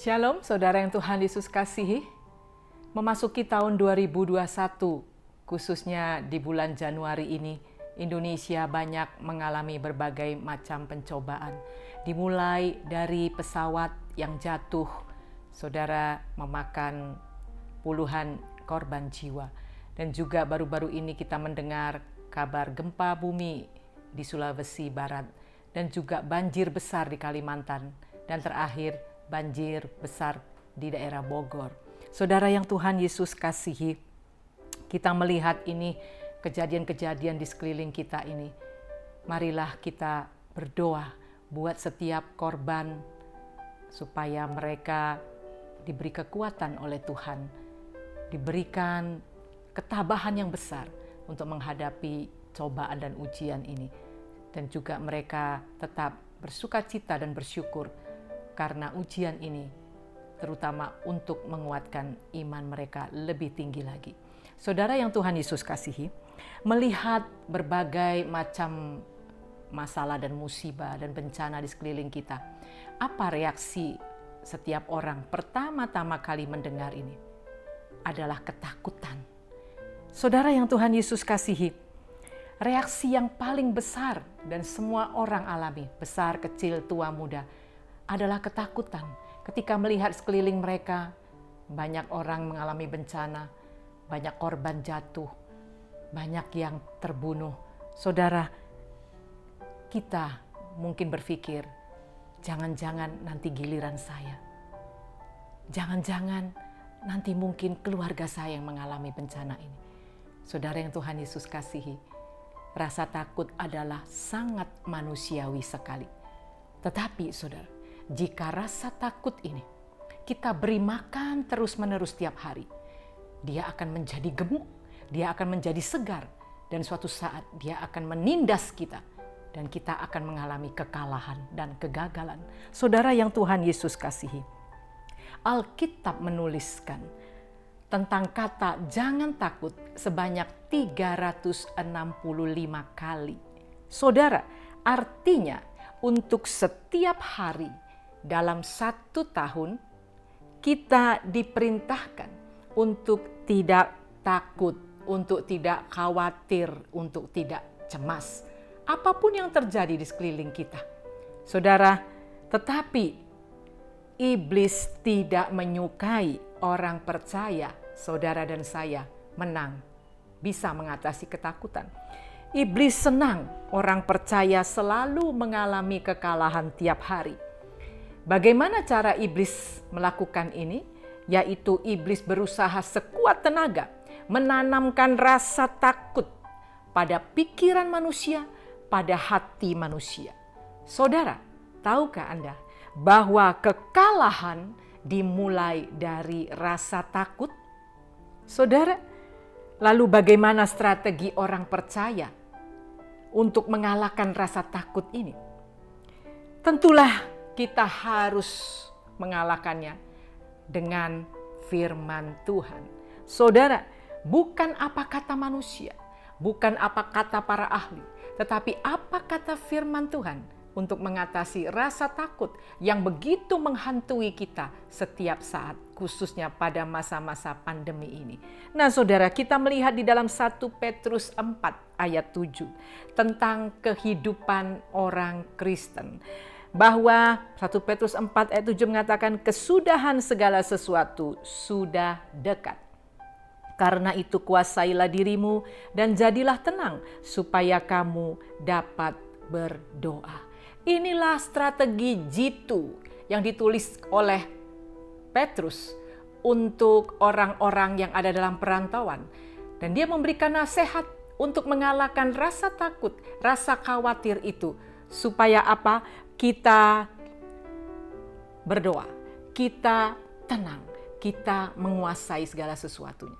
Shalom, saudara yang Tuhan Yesus kasihi. Memasuki tahun 2021, khususnya di bulan Januari ini, Indonesia banyak mengalami berbagai macam pencobaan. Dimulai dari pesawat yang jatuh, saudara, memakan puluhan korban jiwa. Dan juga baru-baru ini kita mendengar kabar gempa bumi di Sulawesi Barat. Dan juga banjir besar di Kalimantan. Dan terakhir, banjir besar di daerah Bogor. Saudara yang Tuhan Yesus kasihi, kita melihat ini kejadian-kejadian di sekeliling kita ini. Marilah kita berdoa buat setiap korban supaya mereka diberi kekuatan oleh Tuhan, diberikan ketabahan yang besar untuk menghadapi cobaan dan ujian ini. Dan juga mereka tetap bersukacita dan bersyukur karena ujian ini, terutama untuk menguatkan iman mereka lebih tinggi lagi. Saudara yang Tuhan Yesus kasihi, melihat berbagai macam masalah dan musibah dan bencana di sekeliling kita, apa reaksi setiap orang pertama-tama kali mendengar ini? Adalah ketakutan. Saudara yang Tuhan Yesus kasihi, reaksi yang paling besar dan semua orang alami, besar, kecil, tua, muda, adalah ketakutan ketika melihat sekeliling mereka banyak orang mengalami bencana, banyak korban jatuh, banyak yang terbunuh. Saudara, kita mungkin berpikir, jangan-jangan nanti giliran saya. Jangan-jangan nanti mungkin keluarga saya yang mengalami bencana ini. Saudara yang Tuhan Yesus kasihi, rasa takut adalah sangat manusiawi sekali. Tetapi saudara, jika rasa takut ini kita beri makan terus-menerus setiap hari, dia akan menjadi gemuk, dia akan menjadi segar, dan suatu saat dia akan menindas kita, dan kita akan mengalami kekalahan dan kegagalan. Saudara yang Tuhan Yesus kasihi, Alkitab menuliskan tentang kata jangan takut sebanyak 365 kali. Saudara, artinya untuk setiap hari dalam 1 tahun, kita diperintahkan untuk tidak takut, untuk tidak khawatir, untuk tidak cemas. Apapun yang terjadi di sekeliling kita. Saudara, tetapi iblis tidak menyukai orang percaya, saudara dan saya, menang, bisa mengatasi ketakutan. Iblis senang orang percaya selalu mengalami kekalahan tiap hari. Bagaimana cara iblis melakukan ini? Yaitu iblis berusaha sekuat tenaga menanamkan rasa takut pada pikiran manusia, pada hati manusia. Saudara, tahukah Anda bahwa kekalahan dimulai dari rasa takut? Saudara, lalu bagaimana strategi orang percaya untuk mengalahkan rasa takut ini? Tentulah kita harus mengalahkannya dengan firman Tuhan. Saudara, bukan apa kata manusia, bukan apa kata para ahli, tetapi apa kata firman Tuhan untuk mengatasi rasa takut yang begitu menghantui kita setiap saat, khususnya pada masa-masa pandemi ini. Nah saudara, kita melihat di dalam 1 Petrus 4 ayat 7 tentang kehidupan orang Kristen. Bahwa 1 Petrus 4 ayat 7 mengatakan kesudahan segala sesuatu sudah dekat. Karena itu kuasailah dirimu dan jadilah tenang supaya kamu dapat berdoa. Inilah strategi jitu yang ditulis oleh Petrus untuk orang-orang yang ada dalam perantauan. Dan dia memberikan nasihat untuk mengalahkan rasa takut, rasa khawatir itu. Supaya apa? Kita berdoa, kita tenang, kita menguasai segala sesuatunya.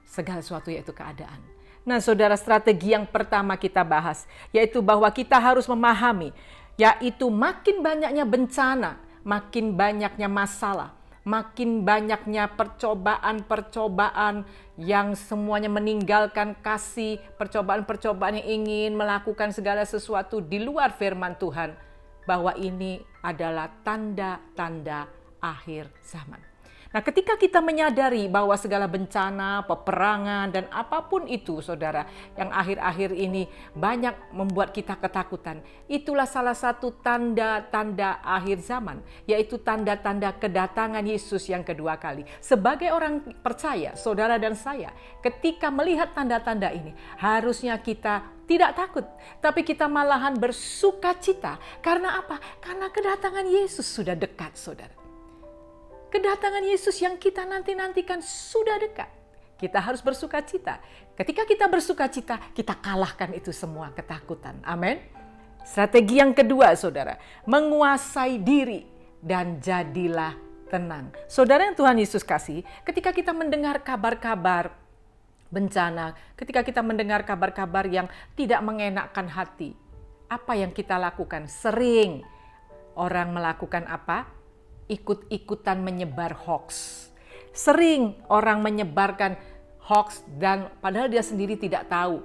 Segala sesuatu yaitu keadaan. Nah saudara, strategi yang pertama kita bahas, yaitu bahwa kita harus memahami, yaitu makin banyaknya bencana, makin banyaknya masalah, makin banyaknya percobaan-percobaan yang semuanya meninggalkan kasih, percobaan-percobaan yang ingin melakukan segala sesuatu di luar firman Tuhan, bahwa ini adalah tanda-tanda akhir zaman. Nah, ketika kita menyadari bahwa segala bencana, peperangan, dan apapun itu, saudara, yang akhir-akhir ini banyak membuat kita ketakutan, itulah salah satu tanda-tanda akhir zaman, yaitu tanda-tanda kedatangan Yesus yang kedua kali. Sebagai orang percaya, saudara dan saya, ketika melihat tanda-tanda ini, harusnya kita tidak takut, tapi kita malahan bersukacita. Karena apa? Karena kedatangan Yesus sudah dekat, saudara. Kedatangan Yesus yang kita nanti-nantikan sudah dekat. Kita harus bersukacita. Ketika kita bersukacita, kita kalahkan itu semua ketakutan. Amin. Strategi yang kedua, saudara, menguasai diri dan jadilah tenang. Saudara yang Tuhan Yesus kasih, ketika kita mendengar kabar-kabar bencana, ketika kita mendengar kabar-kabar yang tidak mengenakkan hati, apa yang kita lakukan? Sering orang melakukan apa? Ikut-ikutan menyebar hoax. Sering orang menyebarkan hoax dan padahal dia sendiri tidak tahu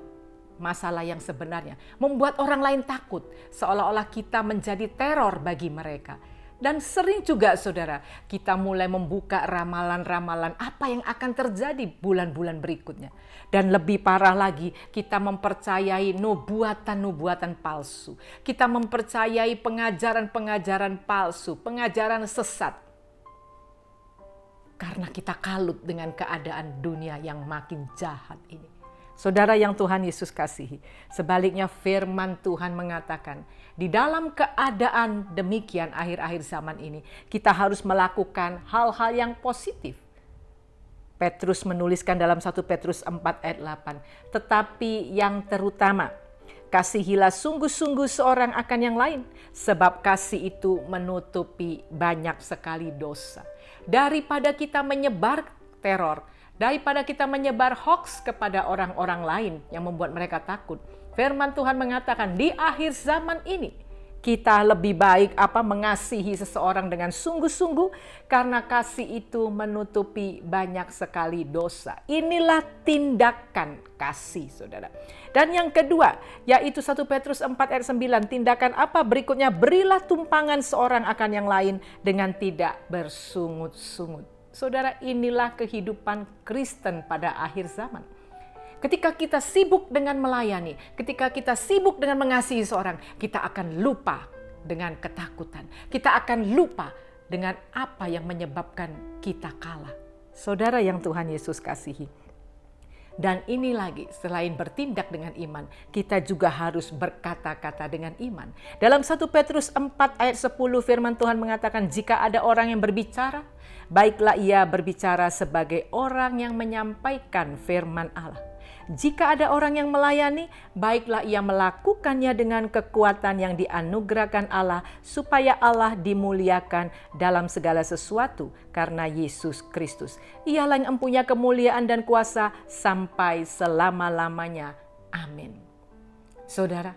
masalah yang sebenarnya. Membuat orang lain takut, seolah-olah kita menjadi teror bagi mereka. Dan sering juga, saudara, kita mulai membuka ramalan-ramalan apa yang akan terjadi bulan-bulan berikutnya. Dan lebih parah lagi, kita mempercayai nubuatan-nubuatan palsu. Kita mempercayai pengajaran-pengajaran palsu, pengajaran sesat. Karena kita kalut dengan keadaan dunia yang makin jahat ini. Saudara yang Tuhan Yesus kasihi, sebaliknya firman Tuhan mengatakan, di dalam keadaan demikian akhir-akhir zaman ini, kita harus melakukan hal-hal yang positif. Petrus menuliskan dalam 1 Petrus 4 ayat 8, tetapi yang terutama, kasihilah sungguh-sungguh seorang akan yang lain, sebab kasih itu menutupi banyak sekali dosa. Daripada kita menyebar teror, daripada kita menyebar hoax kepada orang-orang lain yang membuat mereka takut, firman Tuhan mengatakan di akhir zaman ini, kita lebih baik mengasihi seseorang dengan sungguh-sungguh karena kasih itu menutupi banyak sekali dosa. Inilah tindakan kasih, saudara. Dan yang kedua, yaitu 1 Petrus 4 ayat 9, tindakan apa berikutnya? Berilah tumpangan seorang akan yang lain dengan tidak bersungut-sungut. Saudara, inilah kehidupan Kristen pada akhir zaman. Ketika kita sibuk dengan melayani, ketika kita sibuk dengan mengasihi seorang, kita akan lupa dengan ketakutan. Kita akan lupa dengan apa yang menyebabkan kita kalah. Saudara yang Tuhan Yesus kasihi. Dan ini lagi, selain bertindak dengan iman, kita juga harus berkata-kata dengan iman. Dalam 1 Petrus 4 ayat 10 firman Tuhan mengatakan, jika ada orang yang berbicara, baiklah ia berbicara sebagai orang yang menyampaikan firman Allah. Jika ada orang yang melayani, baiklah ia melakukannya dengan kekuatan yang dianugerahkan Allah, supaya Allah dimuliakan dalam segala sesuatu karena Yesus Kristus. Ialah yang mempunyai kemuliaan dan kuasa sampai selama-lamanya. Amin. Saudara,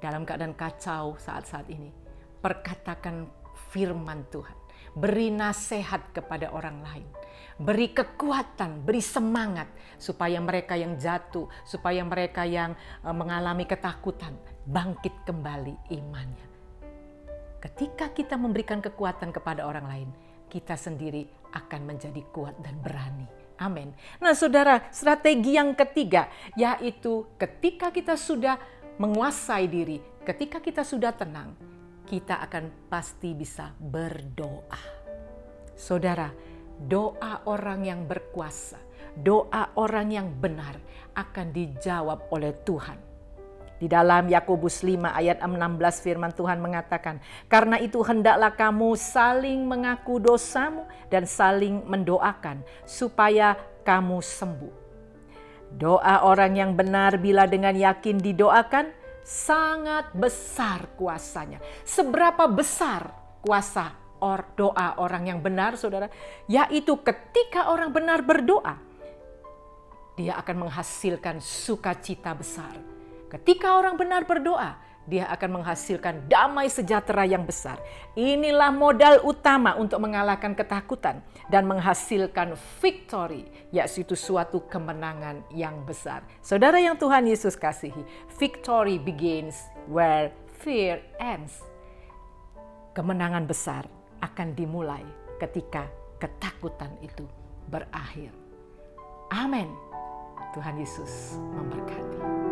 dalam keadaan kacau saat-saat ini, perkatakan firman Tuhan. Beri nasihat kepada orang lain. Beri kekuatan, beri semangat supaya mereka yang jatuh, supaya mereka yang mengalami ketakutan bangkit kembali imannya. Ketika kita memberikan kekuatan kepada orang lain, kita sendiri akan menjadi kuat dan berani. Amin. Nah, saudara, strategi yang ketiga yaitu ketika kita sudah menguasai diri, ketika kita sudah tenang, kita akan pasti bisa berdoa. Saudara, doa orang yang berkuasa, doa orang yang benar akan dijawab oleh Tuhan. Di dalam Yakobus 5 ayat 16 firman Tuhan mengatakan, karena itu hendaklah kamu saling mengaku dosamu dan saling mendoakan supaya kamu sembuh. Doa orang yang benar bila dengan yakin didoakan, sangat besar kuasanya. Seberapa besar kuasa doa orang yang benar, saudara? Yaitu ketika orang benar berdoa, dia akan menghasilkan sukacita besar. Ketika orang benar berdoa, dia akan menghasilkan damai sejahtera yang besar. Inilah modal utama untuk mengalahkan ketakutan dan menghasilkan victory, yaitu suatu kemenangan yang besar. Saudara yang Tuhan Yesus kasihi, victory begins where fear ends. Kemenangan besar akan dimulai ketika ketakutan itu berakhir. Amin. Tuhan Yesus memberkati.